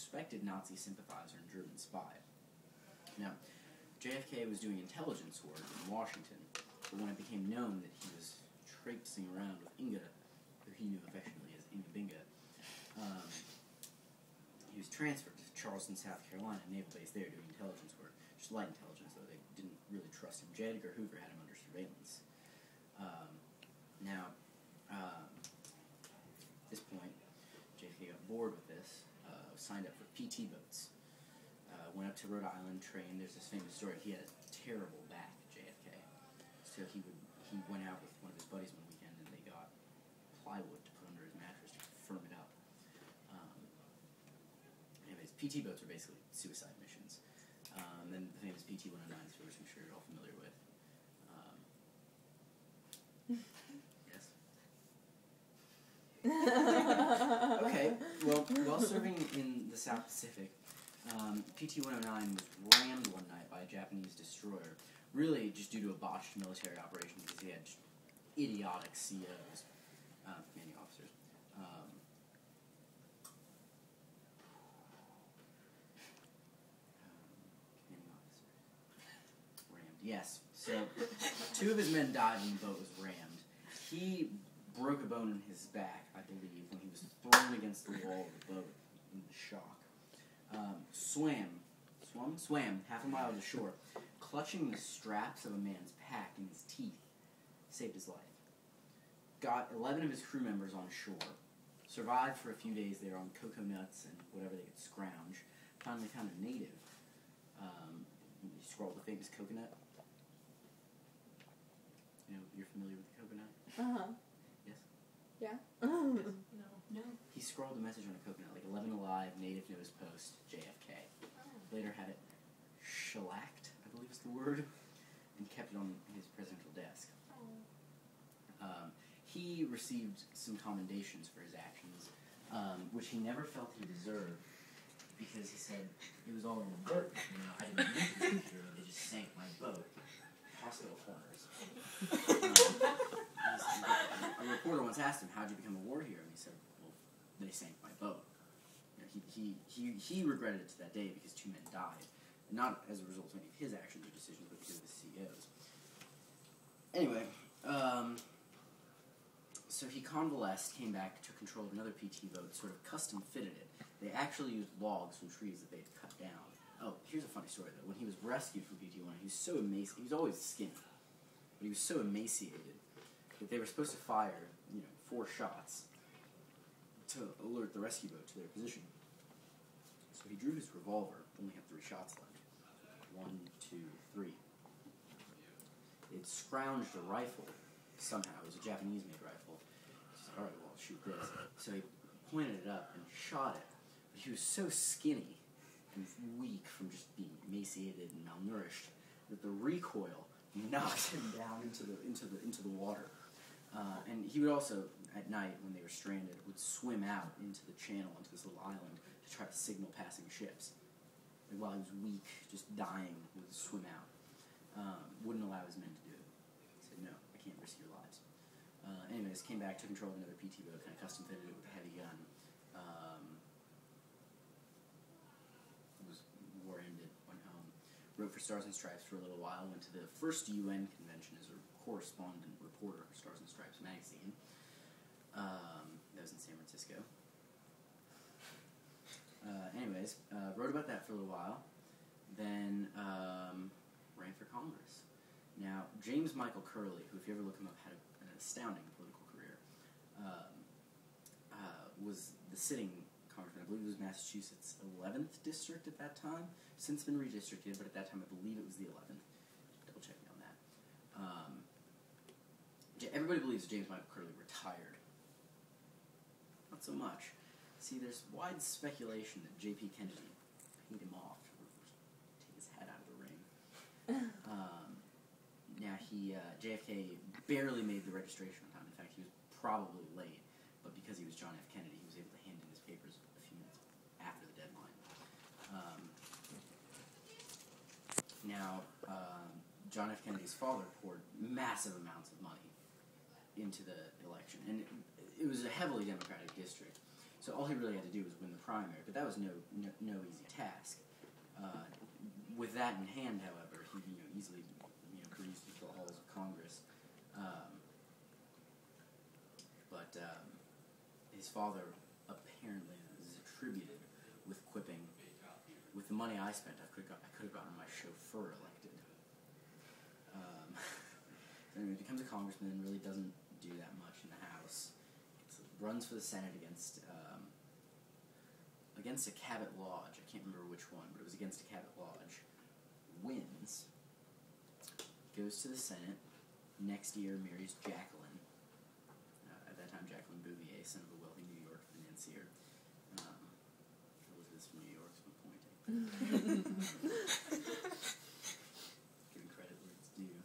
suspected Nazi sympathizer and German spy. Now, JFK was doing intelligence work in Washington, but when it became known that he was traipsing around with Inga, who he knew affectionately as Inga Binga, he was transferred to Charleston, South Carolina, naval base there, doing intelligence work. Just light intelligence, though. They didn't really trust him. J. Edgar Hoover had him under surveillance. At this point, JFK got bored with this, signed up for PT boats, went up to Rhode Island, trained. There's this famous story. He had a terrible back, JFK. So he went out with one of his buddies one weekend, and they got plywood to put under his mattress to firm it up. Anyways, PT boats are basically suicide missions. Then the famous PT-109 stories, I'm sure you're all familiar with. Yes? Okay, well, while serving in the South Pacific, PT-109 was rammed one night by a Japanese destroyer, really just due to a botched military operation because he had just idiotic COs, commanding officers. Commanding officer. Rammed, yes. So, 2 of his men died when the boat was rammed. He broke a bone in his back, I believe, when he was thrown against the wall of the boat in the shock. Swam half a mile to shore, clutching the straps of a man's pack in his teeth, saved his life. Got 11 of his crew members on shore, survived for a few days there on cocoa nuts and whatever they could scrounge, finally found a native. He scrawled the famous coconut. You know, you're familiar with the coconut? Uh-huh. Yes? Yeah? No. He scrawled a message on a coconut, like 11 alive, native knows post, JFK. Later had it shellacked, I believe is the word, and kept it on his presidential desk. He received some commendations for his actions, which he never felt he deserved, because he said, it was all inadvertent, you know, I didn't mean to, they just sank my boat. Hospital corners. A reporter once asked him, how'd you become a war hero? And he said, well, they sank my boat. You know, he regretted it to that day because 2 men died. Not as a result of any of his actions or decisions, but because of his CEOs. Anyway, so he convalesced, came back, took control of another PT boat, sort of custom fitted it. They actually used logs from trees that they had cut down. Oh, here's a funny story, though. When he was rescued from PT-1, he was so emaciated. He was always skinny, but he was so emaciated that they were supposed to fire, 4 shots to alert the rescue boat to their position. So he drew his revolver, only had 3 shots left. 1, 2, 3. They'd scrounged a rifle somehow. It was a Japanese-made rifle. He said, all right, well, I'll shoot this. So he pointed it up and shot it. But he was so skinny and weak from just being emaciated and malnourished that the recoil knocked him down into the water. And he would also, at night, when they were stranded, would swim out into the channel, into this little island, to try to signal passing ships. And while he was weak, just dying, he would swim out. Wouldn't allow his men to do it. He said, no, I can't risk your lives. Anyways, came back, took control of another PT boat, kind of custom fitted it with a heavy gun. War ended, went home. Wrote for Stars and Stripes for a little while, went to the first UN convention as a correspondent reporter for Stars and Stripes magazine. That was in San Francisco. Wrote about that for a little while. Then ran for Congress. Now, James Michael Curley, who, if you ever look him up, had an astounding political career, was the sitting congressman. I believe it was Massachusetts' 11th district at that time. Since been redistricted, but at that time I believe it was the 11th. Double check me on that. Everybody believes James Michael Curley retired. Not so much. See, there's wide speculation that J.P. Kennedy paid him off to take his head out of the ring. JFK barely made the registration on time. In fact, he was probably late, but because he was John F. Kennedy, he was able to hand in his papers a few minutes after the deadline. John F. Kennedy's father poured massive amounts of money into the election, and it was a heavily Democratic district. So all he really had to do was win the primary, but that was no easy task. With that in hand, however, he easily cruised into the halls of Congress. But his father apparently is attributed with quipping, "With the money I spent, I could have gotten my chauffeur elected." So anyway, he becomes a congressman and really doesn't do that much in the House. Runs for the Senate against a Cabot Lodge. I can't remember which one, but it was against a Cabot Lodge. Wins. Goes to the Senate. Next year marries Jacqueline. At that time, Jacqueline Bouvier, son of a wealthy New York financier. Elizabeth's from New York, so I'm pointing. Giving credit where it's due.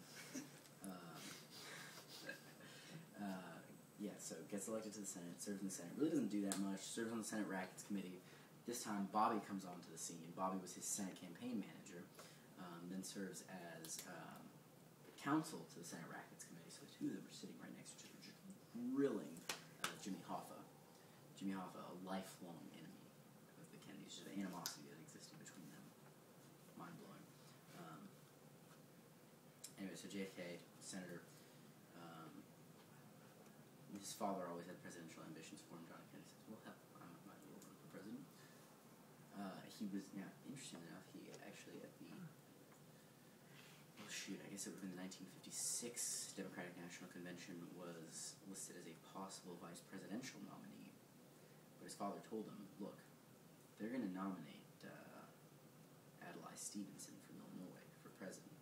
So gets elected to the Senate, serves in the Senate. Really doesn't do that much. Serves on the Senate Rackets Committee. This time, Bobby comes onto the scene. Bobby was his Senate campaign manager. Then serves as counsel to the Senate Rackets Committee. So the two of them are sitting right next to each other, just grilling Jimmy Hoffa. Jimmy Hoffa, a lifelong enemy of the Kennedys. Just the animosity that existed between them. Mind-blowing. Anyway, so JFK, senator. His father always had presidential ambitions for him. John Kennedy says, "Well, hell, I might as well run for president." He was, interestingly enough, he actually at the, I guess it would have been the 1956 Democratic National Convention, was listed as a possible vice presidential nominee. But his father told him, "Look, they're going to nominate Adlai Stevenson from Illinois for president.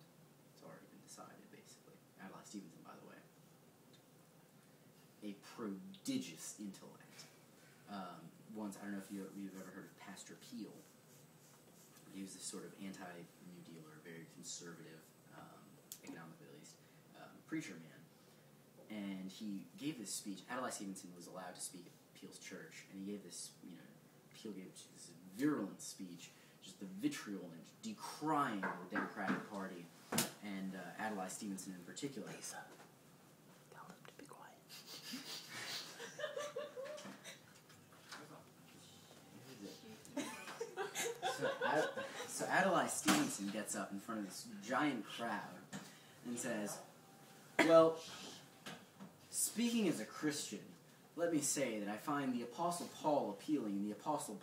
It's already been decided, basically." Adlai Stevenson, by the way, a prodigious intellect. Once, I don't know if you've ever heard of Pastor Peel. He was this sort of anti-New Dealer, very conservative, economically at least, preacher man. And he gave this speech. Adlai Stevenson was allowed to speak at Peel's church, and he gave this, Peel gave this virulent speech, just the vitriol and decrying the Democratic Party, and Adlai Stevenson in particular. Lisa, tell him to be quiet. So Adlai Stevenson gets up in front of this giant crowd and says, "Well, speaking as a Christian, let me say that I find the Apostle Paul appealing and the Apostle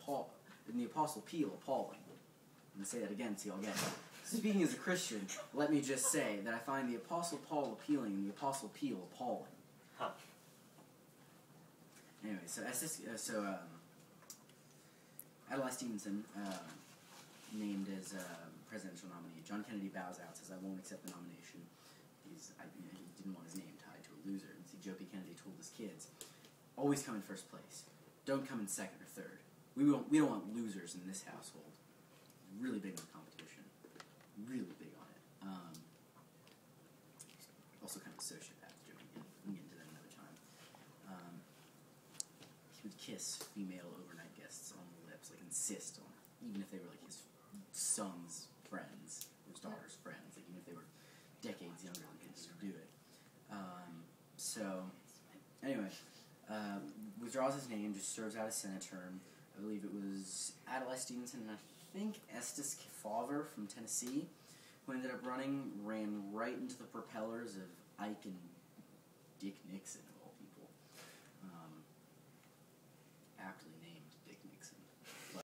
Peel appalling." I'm going to say that again so y'all get it. "Speaking as a Christian, let me just say that I find the Apostle Paul appealing and the Apostle Peel appalling." Huh. Anyway, Adlai Stevenson, named as presidential nominee. John Kennedy bows out, says, "I won't accept the nomination." He didn't want his name tied to a loser. And see, Joe P. Kennedy told his kids, "Always come in first place. Don't come in second or third. We don't want losers in this household." Really big on competition. Really big on it. Also kind of a sociopath, Joe. We can get into that another time. He would kiss female overnight guests on the lips, like insist on it, even if they were like his son's friends, or his daughter's friends, like even if they were decades younger than him, he would do it. Anyway, withdraws his name, just serves out a Senate term. I believe it was Adlai Stevenson and I think Estes Kefauver from Tennessee, who ended up ran right into the propellers of Ike and Dick Nixon,